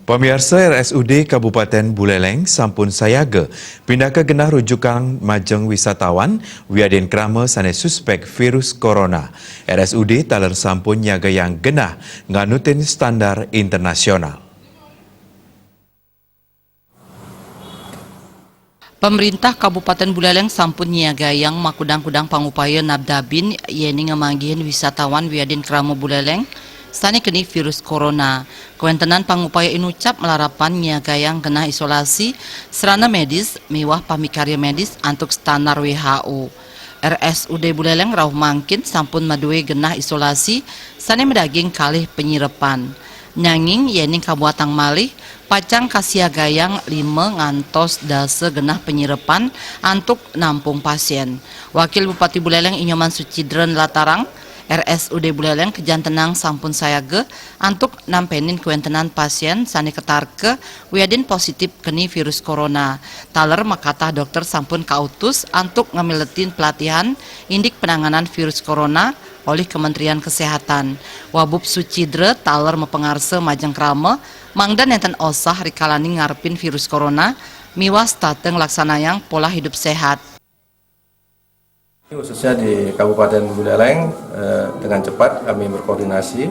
Pemirsa RSUD Kabupaten Buleleng sampun sayaga pindah ke genah rujukan majeng wisatawan wiadin krama sanes suspek virus corona. RSUD taler sampun nyaga yang genah nganutin standar internasional. Pemerintah Kabupaten Buleleng sampun nyiagayang makudang-kudang pangupaya nabdabin yeni ngemanggihin wisatawan wiadin krama Buleleng sani keni virus corona. Kewentenan pangupaya inucap melarapan nyiagayang genah isolasi serana medis mewah pamikarya medis antuk standar WHO. RSUD Buleleng rauh mangkin sampun madue genah isolasi sani medaging kalih penyirepan. Nyanging yening kabuatang malih pacang kasiagayang 5 ngantos dase genah penyirepan antuk nampung pasien. Wakil Bupati Buleleng Inyoman Sucidren Latarang RSUD Buleleng kejantenang sampun sayage antuk nampenin kuentenan pasien sani ketarke wiadin positif keni virus corona. Taler makatah dokter sampun kautus antuk ngamiletin pelatihan indik penanganan virus corona oleh Kementerian Kesehatan. Wabub Sucidre taler mepengarse majeng krama mangdan enten osah rikalani ngarepin virus corona miwas tateng laksanayang pola hidup sehat. Khususnya di Kabupaten Buleleng dengan cepat kami berkoordinasi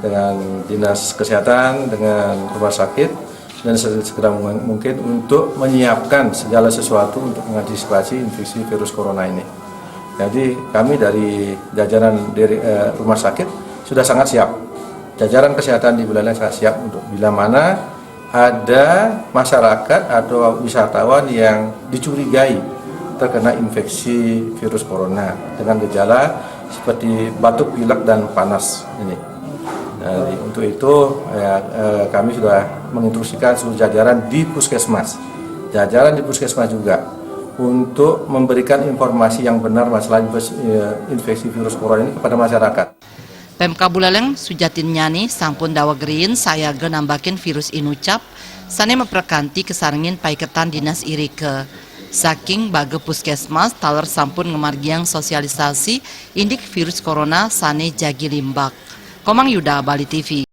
dengan Dinas Kesehatan, dengan rumah sakit dan segera mungkin untuk menyiapkan segala sesuatu untuk mengantisipasi infeksi virus corona ini. Jadi kami dari jajaran dari rumah sakit sudah sangat siap. Jajaran kesehatan di Buleleng sangat siap untuk bila mana ada masyarakat atau wisatawan yang dicurigai terkena infeksi virus corona dengan gejala seperti batuk, pilek, dan panas ini. Untuk itu kami sudah menginstruksikan seluruh jajaran di puskesmas, jajaran di puskesmas juga untuk memberikan informasi yang benar masalah infeksi virus corona ini kepada masyarakat. Pemka Buleleng Sujatin Nyani sampun dawagerin saya nambakin virus inucap sane memperkanti kesarengin paiketan dinas irike. Saking bage puskesmas taler sampun ngemargiang sosialisasi indik virus corona sane jagi limbak. Komang Yuda, Bali TV.